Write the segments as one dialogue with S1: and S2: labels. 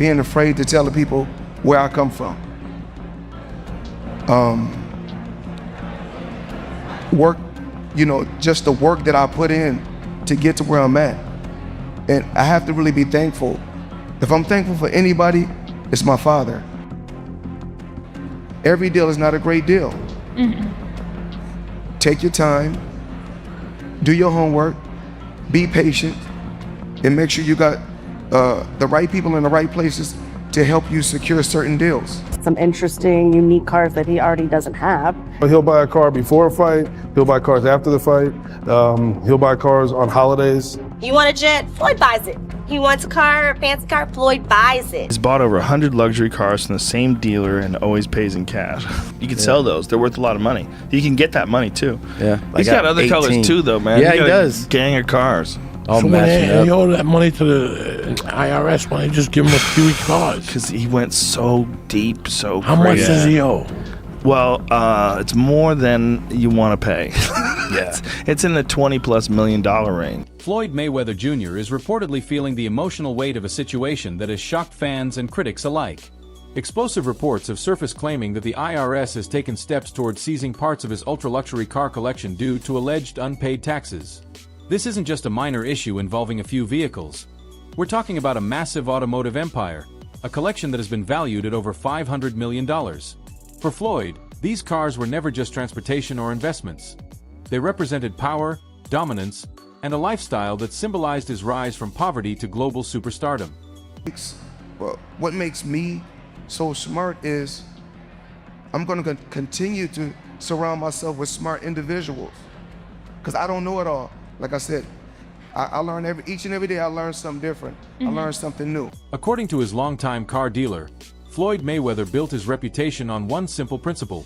S1: being afraid to tell the people where I come from. Work, just the work that I put in to get to where I'm at. And I have to really be thankful. If I'm thankful for anybody, it's my father. Every deal is not a great deal. Take your time, do your homework, be patient, and make sure you got the right people in the right places to help you secure certain deals.
S2: Some interesting, unique cars that he already doesn't have.
S3: He'll buy a car before a fight, he'll buy cars after the fight, he'll buy cars on holidays.
S4: You want a jet? Floyd buys it. He wants a car, a fancy car, Floyd buys it.
S5: He's bought over 100 luxury cars from the same dealer and always pays in cash. You can sell those. They're worth a lot of money. You can get that money too.
S6: Yeah.
S5: He's got other
S6: 18
S5: colors too though, man.
S6: Yeah,
S5: He
S6: he
S5: got a
S6: does.
S5: gang of cars.
S6: All
S7: So when
S6: matching
S7: he
S6: up.
S7: owed that money to the IRS, why don't you just give him a few each cars?
S5: Because he went so deep, so
S7: How much
S5: crazy.
S7: does he owe?
S5: Well, it's more than you want to pay. It's in the $20+ million range.
S8: Floyd Mayweather Jr. is reportedly feeling the emotional weight of a situation that has shocked fans and critics alike. Explosive reports have surfaced claiming that the IRS has taken steps towards seizing parts of his ultra-luxury car collection due to alleged unpaid taxes. This isn't just a minor issue involving a few vehicles. We're talking about a massive automotive empire, a collection that has been valued at over $500 million. For Floyd, these cars were never just transportation or investments. They represented power, dominance, and a lifestyle that symbolized his rise from poverty to global superstardom.
S1: Well, what makes me so smart is I'm going to continue to surround myself with smart individuals, because I don't know it all. Like I said, I learn each and every day. I learn something different. I learn something new.
S8: According to his longtime car dealer, Floyd Mayweather built his reputation on one simple principle: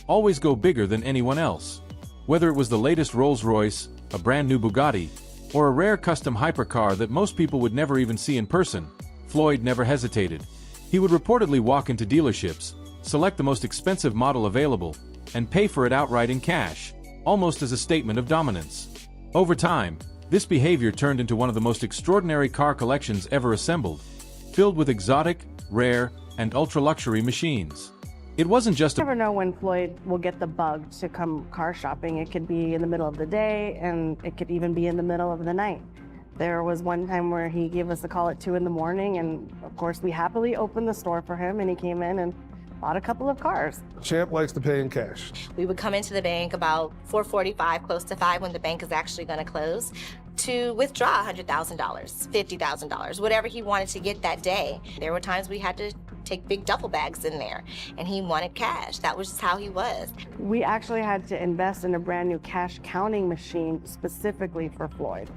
S8: always go bigger than anyone else. Whether it was the latest Rolls-Royce, a brand new Bugatti, or a rare custom hypercar that most people would never even see in person, Floyd never hesitated. He would reportedly walk into dealerships, select the most expensive model available, and pay for it outright in cash, almost as a statement of dominance. Over time, this behavior turned into one of the most extraordinary car collections ever assembled, filled with exotic, rare, and ultra-luxury machines. It wasn't just
S2: You never know when Floyd will get the bug to come car shopping. It could be in the middle of the day, and it could even be in the middle of the night. There was one time where he gave us a call at 2 in the morning, and of course we happily opened the store for him, and he came in and bought a couple of cars.
S3: Champ likes to pay in cash.
S4: We would come into the bank about 4:45, close to 5, when the bank is actually going to close, to withdraw $100,000, $50,000, whatever he wanted to get that day. There were times we had to take big duffel bags in there, and he wanted cash. That was just how he was.
S2: We actually had to invest in a brand new cash counting machine specifically for Floyd.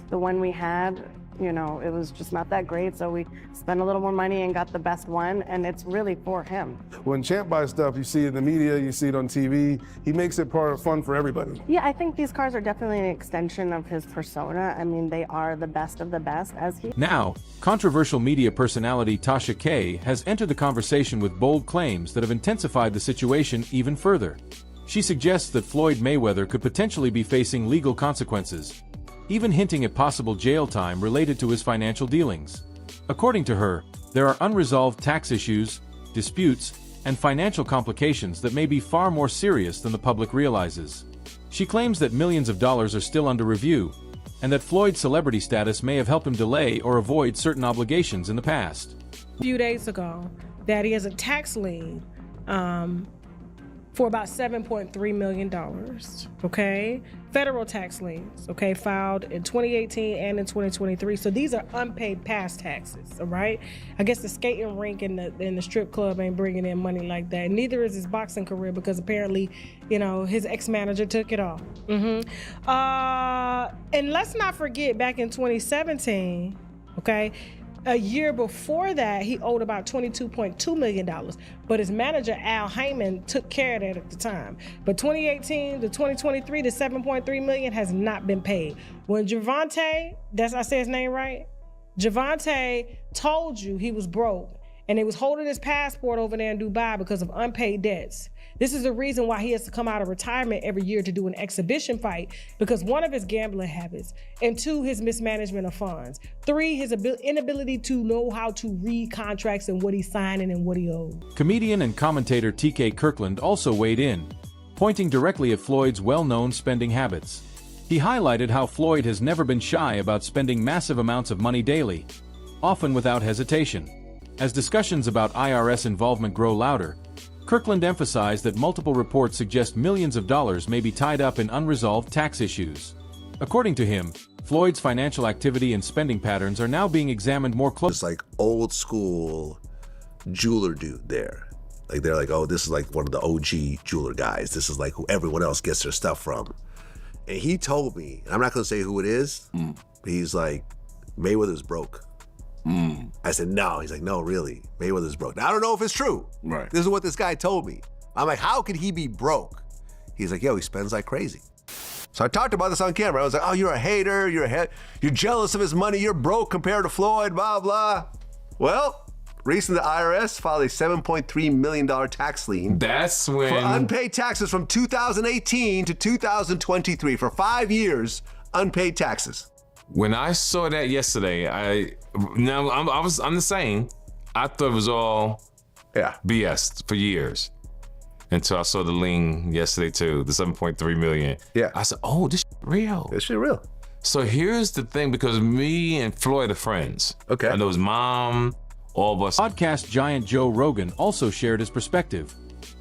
S2: The one we had, it was just not that great, so we spent a little more money and got the best one, and it's really for him.
S3: When Champ buys stuff, you see it in the media, you see it on TV. He makes it part of fun for everybody.
S2: Yeah, I think these cars are definitely an extension of his persona. I mean, they are the best of the best, as he.
S8: Now, controversial media personality Tasha K has entered the conversation with bold claims that have intensified the situation even further. She suggests that Floyd Mayweather could potentially be facing legal consequences, even hinting at possible jail time related to his financial dealings. According to her, there are unresolved tax issues, disputes, and financial complications that may be far more serious than the public realizes. She claims that millions of dollars are still under review, and that Floyd's celebrity status may have helped him delay or avoid certain obligations in the past.
S9: A few days ago, that he has a tax lien for about $7.3 million, okay? Federal tax liens, okay, filed in 2018 and in 2023. So these are unpaid past taxes, all right? I guess the skating rink and the strip club ain't bringing in money like that. Neither is his boxing career, because apparently, his ex-manager took it off. And let's not forget, back in 2017, okay, a year before that, he owed about $22.2 million, but his manager, Al Heyman, took care of that at the time. But 2018 to 2023, the $7.3 million has not been paid. When Javante, I say his name right? Javante told you he was broke and they was holding his passport over there in Dubai because of unpaid debts. This is the reason why he has to come out of retirement every year to do an exhibition fight, because one of his gambling habits, and 2, his mismanagement of funds, 3, his inability to know how to read contracts and what he's signing and what he owes.
S8: Comedian and commentator T.K. Kirkland also weighed in, pointing directly at Floyd's well-known spending habits. He highlighted how Floyd has never been shy about spending massive amounts of money daily, often without hesitation. As discussions about IRS involvement grow louder, Kirkland emphasized that multiple reports suggest millions of dollars may be tied up in unresolved tax issues. According to him, Floyd's financial activity and spending patterns are now being examined more closely.
S6: It's like old school jeweler dude there. Like they're like, oh, this is like one of the OG jeweler guys. This is like who everyone else gets their stuff from. And he told me, and I'm not gonna say who it is, but he's like, Mayweather's broke. I said, no. He's like, no, really, Mayweather's broke. Now, I don't know if it's true.
S10: Right.
S6: This is what this guy told me. I'm like, how could he be broke? He's like, yo, he spends like crazy. So I talked about this on camera. I was like, oh, you're a hater. You're jealous of his money. You're broke compared to Floyd, blah, blah. Well, recently the IRS filed a $7.3 million tax lien.
S10: That's when...
S6: for unpaid taxes from 2018 to 2023. For 5 years, unpaid taxes.
S10: When I saw that yesterday, I'm the same. I thought it was all BS for years. Until I saw the lien yesterday too, the 7.3 million.
S6: Yeah.
S10: I said, oh, this shit real.
S6: This shit real.
S10: So here's the thing, because me and Floyd are friends.
S6: Okay.
S10: I know his mom, all of us.
S8: Podcast giant Joe Rogan also shared his perspective,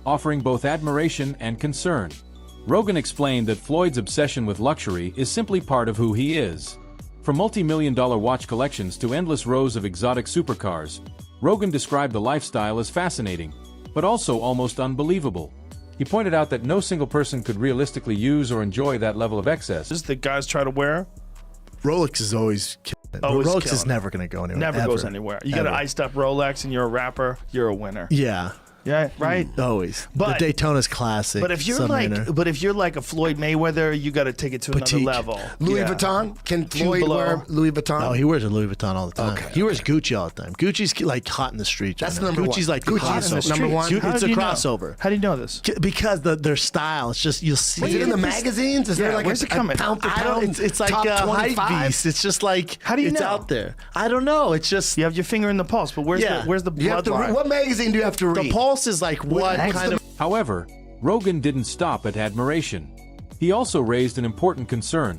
S8: offering both admiration and concern. Rogan explained that Floyd's obsession with luxury is simply part of who he is. From multi-million-dollar watch collections to endless rows of exotic supercars, Rogan described the lifestyle as fascinating, but also almost unbelievable. He pointed out that no single person could realistically use or enjoy that level of excess.
S5: This is the guys try to wear.
S11: Rolex is always killing it.
S5: Always
S11: Rolex
S5: killing
S11: is
S5: it.
S11: never going to go anywhere.
S5: Never goes
S11: ever.
S5: anywhere. You get an iced up Rolex and you're a rapper, you're a winner.
S11: Yeah.
S5: Yeah, right.
S11: Always.
S5: But
S11: the Daytona's classic.
S5: But if you're like a Floyd Mayweather, you got to take it to another
S11: Petite.
S5: level.
S11: Louis
S5: Vuitton?
S11: Can
S5: Floyd wear
S11: Louis Vuitton? No, he wears a Louis Vuitton all the time.
S5: Okay,
S11: he wears Gucci all the time. Gucci's like hot in the streets.
S10: That's
S11: right now.
S10: number
S11: Gucci's
S10: one.
S11: like
S10: Gucci's
S11: the crossover.
S10: number one.
S11: It's a crossover.
S5: How do you know this?
S11: Because their style. It's just you'll see.
S10: Is it in the magazines? Is there like
S5: where's
S10: a
S5: it coming?
S10: pound for
S11: I don't,
S10: pound?
S11: it's like
S10: top
S11: a hype
S10: 25?
S11: beast. It's just like
S5: How do you
S11: it's
S5: know?
S11: out there. I don't know. It's just
S5: You have your finger in the pulse, but where's the
S10: You have to
S5: bloodline?
S10: what magazine do you have to read?
S11: the pulse is like what kind of.
S8: However, Rogan didn't stop at admiration. He also raised an important concern: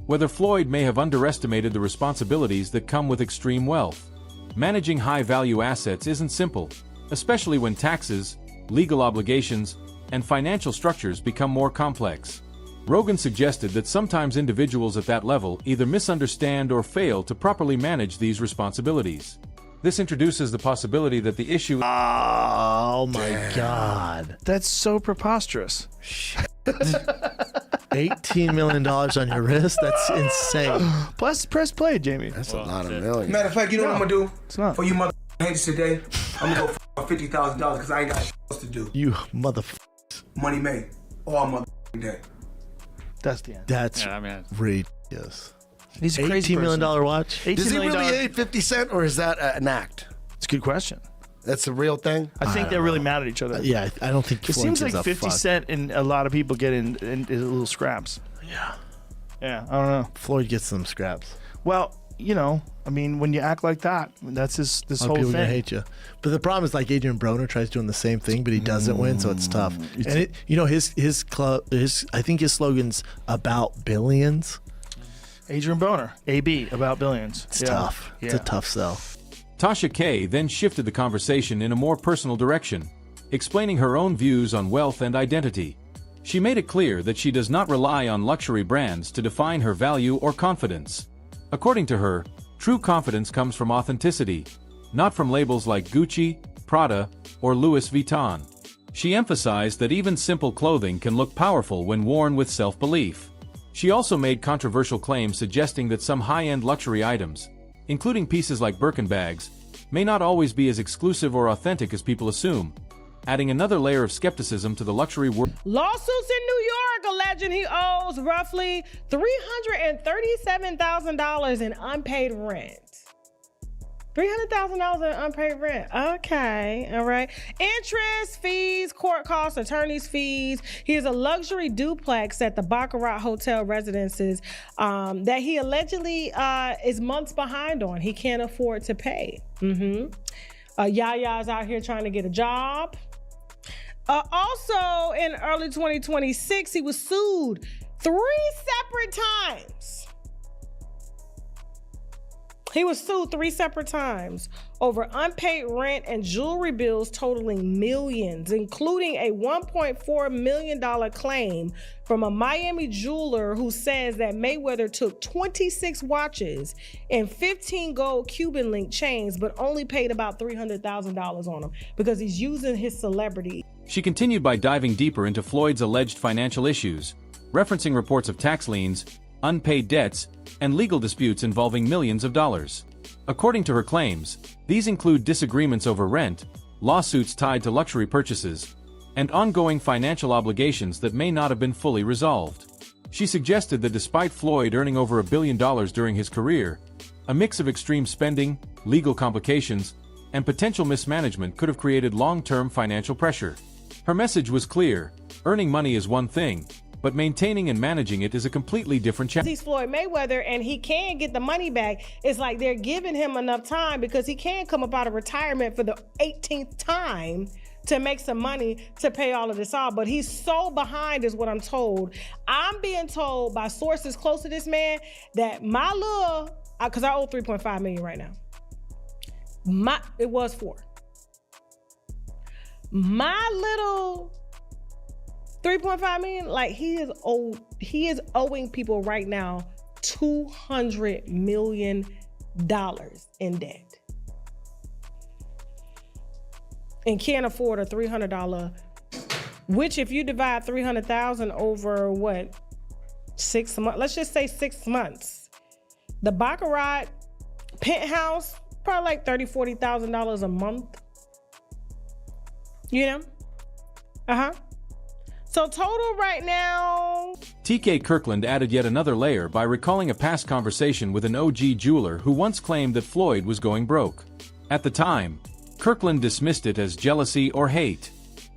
S8: whether Floyd may have underestimated the responsibilities that come with extreme wealth. Managing high-value assets isn't simple, especially when taxes, legal obligations, and financial structures become more complex. Rogan suggested that sometimes individuals at that level either misunderstand or fail to properly manage these responsibilities. This introduces the possibility that the issue...
S11: Oh my God.
S5: That's so preposterous.
S11: $18 million on your wrist? That's insane.
S5: Plus, press play, Jamie.
S10: That's a lot of millions.
S12: Matter of fact, you know what I'm gonna do?
S5: It's not.
S12: For you mother haters today, I'm gonna go for $50,000 because I ain't got else to do.
S11: You motherfucker.
S12: Money made all mother day.
S5: That's the end.
S11: That's
S13: Yeah, I mean,
S11: ridiculous.
S5: He's a crazy
S11: $18 million
S5: person.
S11: watch?
S10: Does
S5: $18
S10: he
S5: million.
S10: really hate 50 Cent, or is that an act?
S5: It's a good question.
S10: That's a real thing?
S5: I think they're really mad at each other.
S11: Yeah, I don't think
S5: It
S11: Floyd
S5: seems
S11: gives
S5: like
S11: a
S5: 50
S11: fuck.
S5: Cent and a lot of people get in little scraps.
S11: Yeah.
S5: Yeah, I don't know.
S11: Floyd gets some scraps.
S5: Well, you know, I mean, when you act like that, that's this
S11: A lot of
S5: whole
S11: people are gonna
S5: thing.
S11: hate you. But the problem is like Adrian Broner tries doing the same thing, but he doesn't win, so it's tough. And it, you know, his club, I think his slogan's about billions.
S5: Adrian Broner, AB, about billions.
S11: It's tough. It's a tough sell.
S8: Tasha K then shifted the conversation in a more personal direction, explaining her own views on wealth and identity. She made it clear that she does not rely on luxury brands to define her value or confidence. According to her, true confidence comes from authenticity, not from labels like Gucci, Prada, or Louis Vuitton. She emphasized that even simple clothing can look powerful when worn with self-belief. She also made controversial claims suggesting that some high-end luxury items, including pieces like Birkin bags, may not always be as exclusive or authentic as people assume, adding another layer of skepticism to the luxury world.
S9: Lawsuits in New York alleging he owes roughly $337,000 in unpaid rent. $300,000 in unpaid rent. Okay, all right. Interest, fees, court costs, attorney's fees. He has a luxury duplex at the Baccarat Hotel Residences that he allegedly is months behind on. He can't afford to pay. Yaya's out here trying to get a job. Also, in early 2026, he was sued 3 separate times. He was sued 3 separate times over unpaid rent and jewelry bills totaling millions, including a $1.4 million claim from a Miami jeweler who says that Mayweather took 26 watches and 15 gold Cuban link chains, but only paid about $300,000 on them because he's using his celebrity.
S8: She continued by diving deeper into Floyd's alleged financial issues, referencing reports of tax liens, unpaid debts, and legal disputes involving millions of dollars. According to her claims, these include disagreements over rent, lawsuits tied to luxury purchases, and ongoing financial obligations that may not have been fully resolved. She suggested that despite Floyd earning over $1 billion during his career, a mix of extreme spending, legal complications, and potential mismanagement could have created long-term financial pressure. Her message was clear: earning money is one thing, but maintaining and managing it is a completely different challenge.
S9: He's Floyd Mayweather and he can get the money back. It's like they're giving him enough time because he can come up out of retirement for the 18th time to make some money to pay all of this off. But he's so behind is what I'm told. I'm being told by sources close to this man that my little, because I owe $3.5 million right now. It was 4. My little 3.5 million, like he is owing people right now $200 million in debt. And can't afford a $300, which if you divide 300,000 over what, 6 months, let's just say 6 months. The Baccarat penthouse, probably like $30,000, $40,000 a month. You know? So total right now.
S8: TK Kirkland added yet another layer by recalling a past conversation with an OG jeweler who once claimed that Floyd was going broke. At the time, Kirkland dismissed it as jealousy or hate.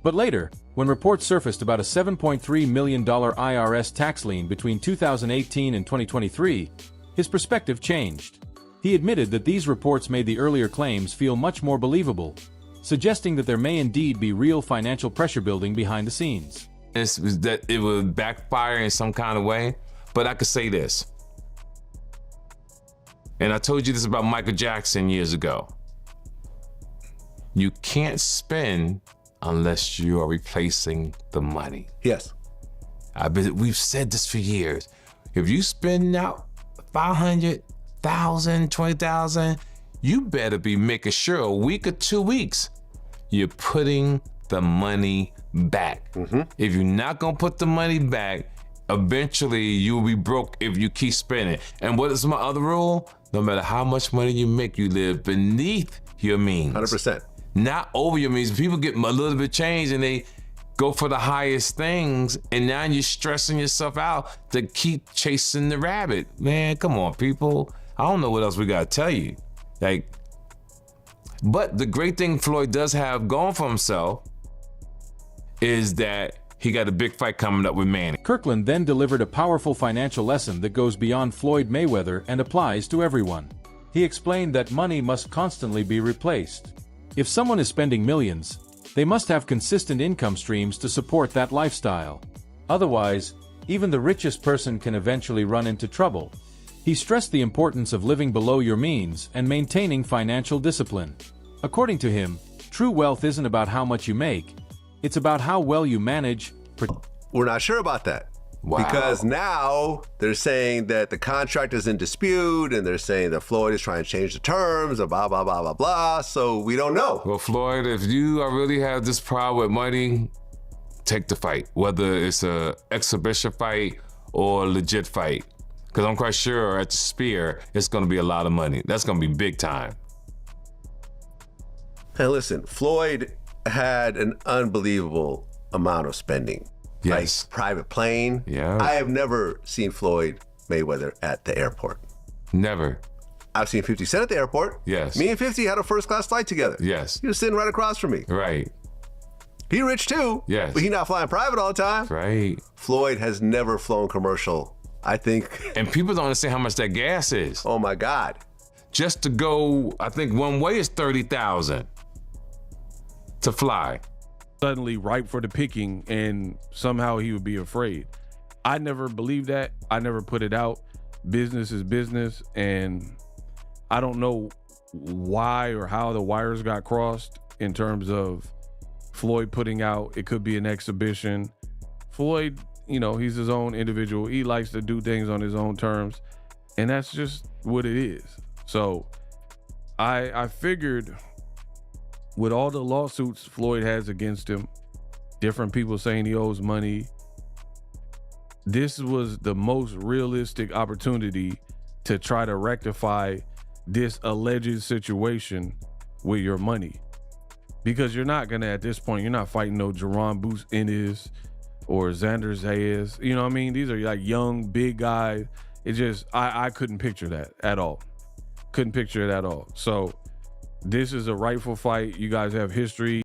S8: But later, when reports surfaced about a $7.3 million IRS tax lien between 2018 and 2023, his perspective changed. He admitted that these reports made the earlier claims feel much more believable, suggesting that there may indeed be real financial pressure building behind the scenes.
S10: That it would backfire in some kind of way, but I could say this. And I told you this about Michael Jackson years ago. You can't spend unless you are replacing the money.
S6: Yes.
S10: We've said this for years. If you spend out $500,000, $20,000, you better be making sure a week or 2 weeks you're putting the money back. If you're not gonna put the money back, eventually you'll be broke if you keep spending. And what is my other rule? No matter how much money you make, you live beneath your means.
S6: 100%.
S10: Not over your means. People get a little bit change and they go for the highest things, and now you're stressing yourself out to keep chasing the rabbit. Man, come on, people. I don't know what else we gotta tell you. But the great thing Floyd does have going for himself is that he got a big fight coming up with Manny.
S8: Kirkland then delivered a powerful financial lesson that goes beyond Floyd Mayweather and applies to everyone. He explained that money must constantly be replaced. If someone is spending millions, they must have consistent income streams to support that lifestyle. Otherwise, even the richest person can eventually run into trouble. He stressed the importance of living below your means and maintaining financial discipline. According to him, true wealth isn't about how much you make. It's about how well you manage.
S6: We're not sure about that.
S10: Wow.
S6: Because now they're saying that the contract is in dispute, and they're saying that Floyd is trying to change the terms, and blah, blah, blah, blah, blah. So we don't know.
S10: Well, Floyd, if you really have this problem with money, take the fight, whether it's a exhibition fight or a legit fight. Because I'm quite sure at the Spear, it's going to be a lot of money. That's going to be big time.
S6: Hey, listen, Floyd had an unbelievable amount of spending.
S10: Yes.
S6: Like private plane.
S10: Yeah.
S6: I have never seen Floyd Mayweather at the airport.
S10: Never.
S6: I've seen 50 Cent at the airport.
S10: Yes.
S6: Me and 50 had a first class flight together.
S10: Yes.
S6: He was sitting right across from me.
S10: Right.
S6: He rich too.
S10: Yes.
S6: But he not flying private all the time.
S10: Right.
S6: Floyd has never flown commercial, I think.
S10: And people don't understand how much that gas is.
S6: Oh my God.
S10: Just to go, I think one way is $30,000 to fly.
S3: Suddenly ripe for the picking, and somehow he would be afraid. I never believed that. I never put it out. Business is business, and I don't know why or how the wires got crossed in terms of Floyd putting out, it could be an exhibition. Floyd, he's his own individual. He likes to do things on his own terms, and that's just what it is. So I figured with all the lawsuits Floyd has against him, different people saying he owes money, this was the most realistic opportunity to try to rectify this alleged situation with your money. Because you're not gonna, at this point, you're not fighting no Jerron Boots Ennis or Xander Zayas. You know what I mean? These are like young, big guys. It just, I couldn't picture that at all. Couldn't picture it at all. So this is a rightful fight. You guys have history.